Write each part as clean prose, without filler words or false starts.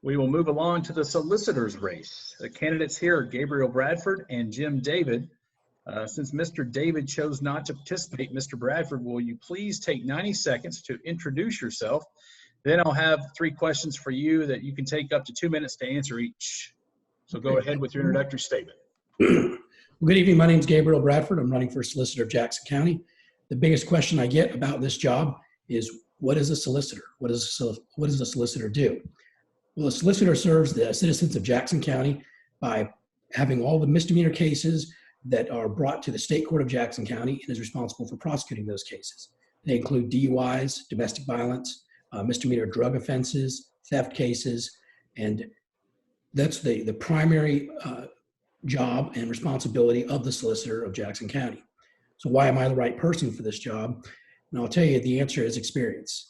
We will move along to the solicitor's race. The candidates here are Gabriel Bradford and Jim David. Since Mr. David chose not to participate, Mr. Bradford, will you please take 90 seconds to introduce yourself? Then I'll have 3 questions for you that you can take up to 2 minutes to answer each. So go ahead with your introductory statement. Well, good evening. My name is Gabriel Bradford. I'm running for Solicitor of Jackson County. The biggest question I get about this job is, what is a solicitor? What does a solicitor do? Well, a solicitor serves the citizens of Jackson County by having all the misdemeanor cases that are brought to the State Court of Jackson County and is responsible for prosecuting those cases. They include DUIs, domestic violence, misdemeanor drug offenses, theft cases, and that's the primary job and responsibility of the solicitor of Jackson County. So why am I the right person for this job? And I'll tell you, the answer is experience.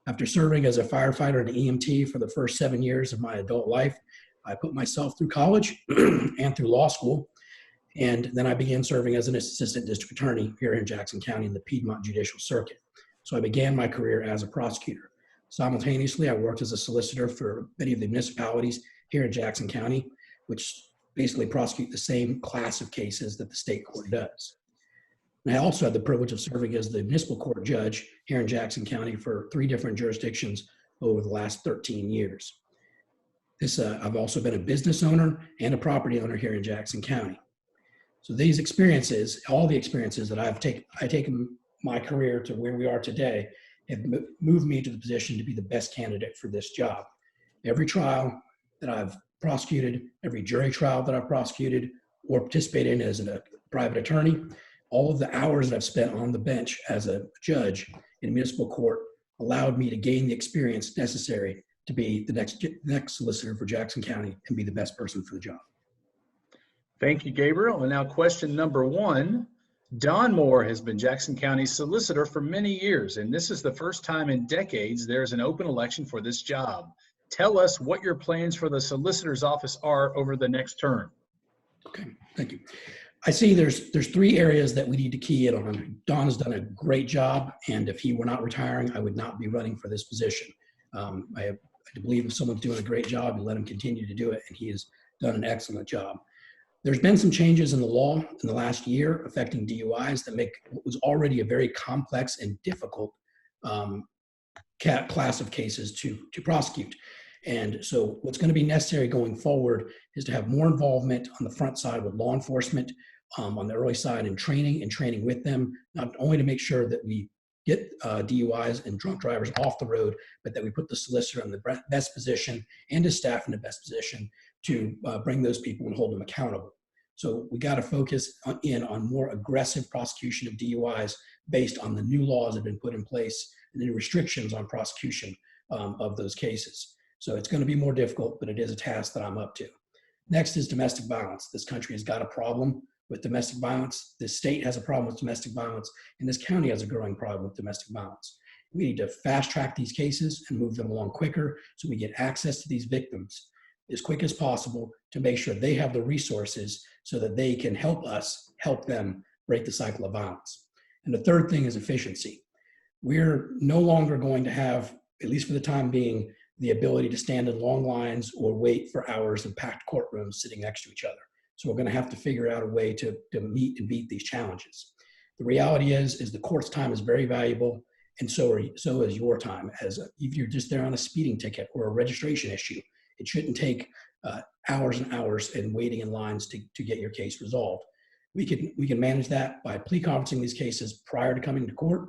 After serving as a firefighter and EMT for the first 7 years of my adult life, I put myself through college and through law school. And then I began serving as an assistant district attorney here in Jackson County in the Piedmont Judicial Circuit. So I began my career as a prosecutor. Simultaneously, I worked as a solicitor for many of the municipalities here in Jackson County, which basically prosecute the same class of cases that the state court does. And I also had the privilege of serving as the municipal court judge here in Jackson County for 3 different jurisdictions over the last 13 years. I've also been a business owner and a property owner here in Jackson County. So these experiences, all the experiences that I've taken my career to where we are today, have moved me to the position to be the best candidate for this job. Every trial that I've prosecuted, every jury trial that I've prosecuted or participated in as a private attorney, all of the hours that I've spent on the bench as a judge in municipal court allowed me to gain the experience necessary to be the next solicitor for Jackson County and be the best person for the job. Thank you, Gabriel. And now question number 1. Don Moore has been Jackson County's solicitor for many years, and this is the first time in decades there's an open election for this job. Tell us what your plans for the solicitor's office are over the next term. Okay, thank you. I see there's 3 areas that we need to key in on. Don has done a great job, and if he were not retiring, I would not be running for this position. I believe if someone's doing a great job, you let him continue to do it, and he has done an excellent job. There's been some changes in the law in the last year affecting DUIs that make what was already a very complex and difficult class of cases to prosecute. And so what's going to be necessary going forward is to have more involvement on the front side with law enforcement, on the early side in training with them, not only to make sure that we get DUIs and drunk drivers off the road, but that we put the solicitor in the best position and his staff in the best position to bring those people and hold them accountable. So we got to focus in on more aggressive prosecution of DUIs based on the new laws that have been put in place and the new restrictions on prosecution of those cases. So it's going to be more difficult, but it is a task that I'm up to. Next is domestic violence. This country has got a problem with domestic violence. This state has a problem with domestic violence, and this county has a growing problem with domestic violence. We need to fast track these cases and move them along quicker so we get access to these victims as quick as possible to make sure they have the resources so that they can help us help them break the cycle of violence. And the third thing is efficiency. We're no longer going to have, at least for the time being, the ability to stand in long lines or wait for hours in packed courtrooms sitting next to each other. So we're going to have to figure out a way to meet and beat these challenges. The reality is the court's time is very valuable, and so is your time. If you're just there on a speeding ticket or a registration issue, it shouldn't take hours and hours and waiting in lines to get your case resolved. We can manage that by pre-conferencing these cases prior to coming to court.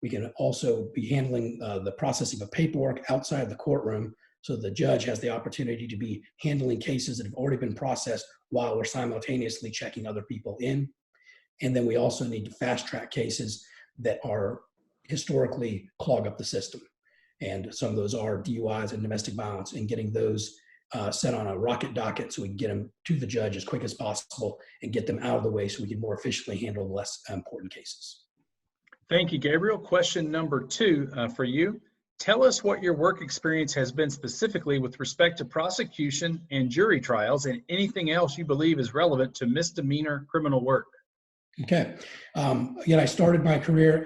We can also be handling the processing of paperwork outside the courtroom so the judge has the opportunity to be handling cases that have already been processed while we're simultaneously checking other people in. And then we also need to fast track cases that are historically clog up the system. And some of those are DUIs and domestic violence, and getting those set on a rocket docket so we can get them to the judge as quick as possible and get them out of the way so we can more efficiently handle the less important cases. Thank you, Gabriel. Question number 2 for you. Tell us what your work experience has been specifically with respect to prosecution and jury trials, and anything else you believe is relevant to misdemeanor criminal work. Okay. Again, I started my career,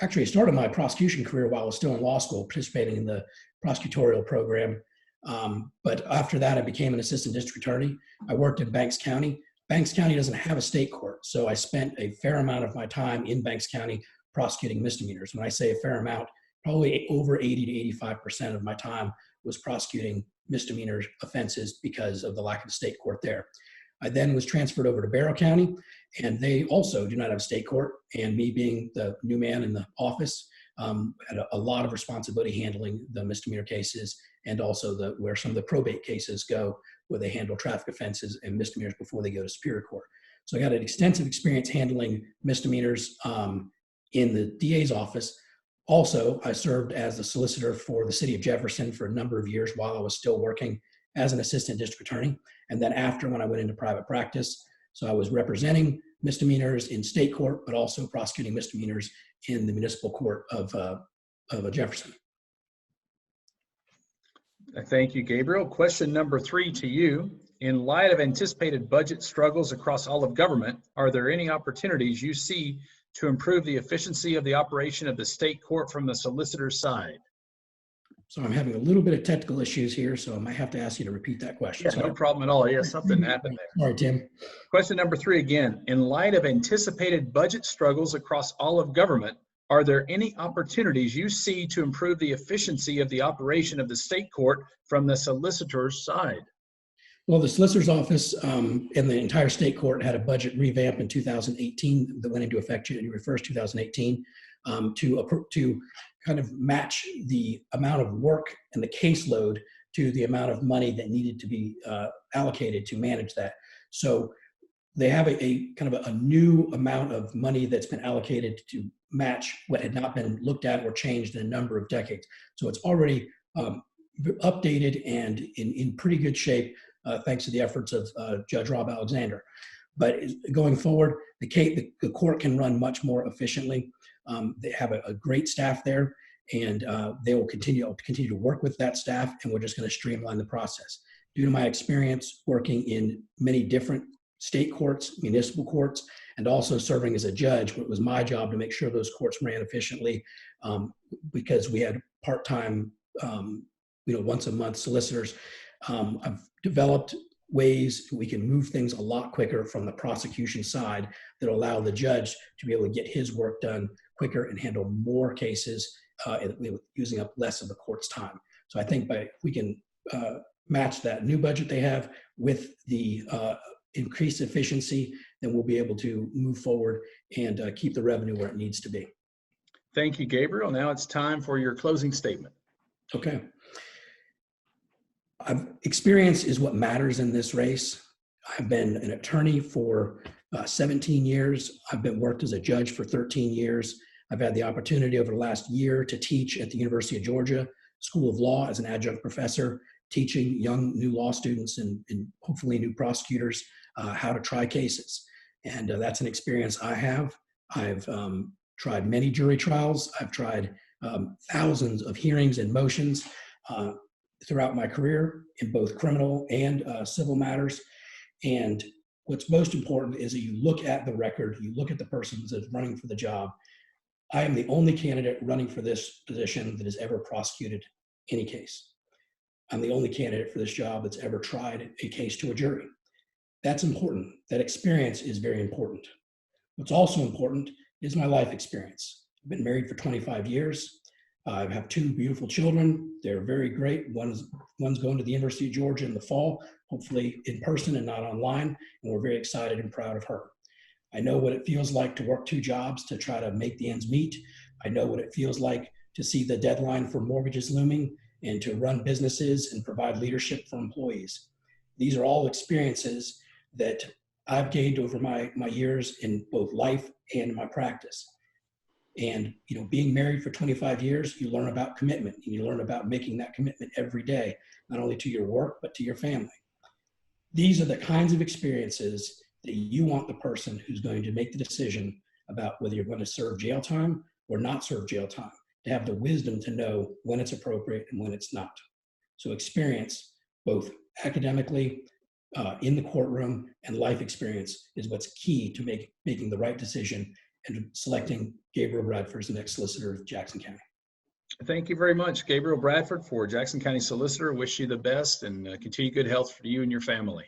I started my prosecution career while I was still in law school, participating in the prosecutorial program. But after that, I became an assistant district attorney. I worked in Banks County. Banks County doesn't have a state court, so I spent a fair amount of my time in Banks County prosecuting misdemeanors. When I say a fair amount, probably over 80 to 85% of my time was prosecuting misdemeanor offenses because of the lack of a state court there. I then was transferred over to Barrow County, and they also do not have a state court. And me being the new man in the office, had a lot of responsibility handling the misdemeanor cases, and also where some of the probate cases go, where they handle traffic offenses and misdemeanors before they go to Superior Court. So I got an extensive experience handling misdemeanors in the DA's office. Also, I served as the solicitor for the city of Jefferson for a number of years while I was still working as an assistant district attorney. And then after, when I went into private practice, so I was representing misdemeanors in state court, but also prosecuting misdemeanors in the municipal court of Jefferson. Thank you, Gabriel. Question number 3 to you. In light of anticipated budget struggles across all of government, are there any opportunities you see to improve the efficiency of the operation of the state court from the solicitor's side? So I'm having a little bit of technical issues here, so I might have to ask you to repeat that question. Yeah, no problem at all. Yeah, something happened there. All right, Tim. Question number 3 again. In light of anticipated budget struggles across all of government, are there any opportunities you see to improve the efficiency of the operation of the state court from the solicitor's side? Well, the solicitor's office and the entire state court had a budget revamp in 2018 that went into effect January 1st, 2018, to kind of match the amount of work and the caseload to the amount of money that needed to be allocated to manage that. So they have a kind of a new amount of money that's been allocated to match what had not been looked at or changed in a number of decades. So it's already updated and in pretty good shape, thanks to the efforts of Judge Rob Alexander. But going forward, the court can run much more efficiently. They have a great staff there, and they will continue to work with that staff, and we're just going to streamline the process. Due to my experience working in many different state courts, municipal courts, and also serving as a judge, it was my job to make sure those courts ran efficiently, because we had part-time, once a month solicitors. I've developed ways we can move things a lot quicker from the prosecution side that allow the judge to be able to get his work done quicker and handle more cases using up less of the court's time. So I think if we can match that new budget they have with the increased efficiency, then we'll be able to move forward and keep the revenue where it needs to be. Thank you, Gabriel. Now it's time for your closing statement. Okay. Experience is what matters in this race. I've been an attorney for 17 years. I've worked as a judge for 13 years. I've had the opportunity over the last year to teach at the University of Georgia School of Law as an adjunct professor, teaching young new law students and hopefully new prosecutors how to try cases. And that's an experience I have. I've tried many jury trials. I've tried thousands of hearings and motions throughout my career in both criminal and civil matters. And what's most important is that you look at the record, you look at the person that's running for the job. I am the only candidate running for this position that has ever prosecuted any case. I'm the only candidate for this job that's ever tried a case to a jury. That's important. That experience is very important. What's also important is my life experience. I've been married for 25 years. I have 2 beautiful children. They're very great. One's going to the University of Georgia in the fall, hopefully in person and not online, and we're very excited and proud of her. I know what it feels like to work 2 jobs to try to make the ends meet. I know what it feels like to see the deadline for mortgages looming and to run businesses and provide leadership for employees. These are all experiences that I've gained over my years in both life and in my practice. And being married for 25 years, you learn about commitment, and you learn about making that commitment every day, not only to your work, but to your family. These are the kinds of experiences that you want the person who's going to make the decision about whether you're going to serve jail time or not serve jail time, to have the wisdom to know when it's appropriate and when it's not. So experience, both academically, in the courtroom, and life experience is what's key to making the right decision and selecting Gabriel Bradford as the next solicitor of Jackson County. Thank you very much, Gabriel Bradford, for Jackson County Solicitor. Wish you the best and continue good health for you and your family.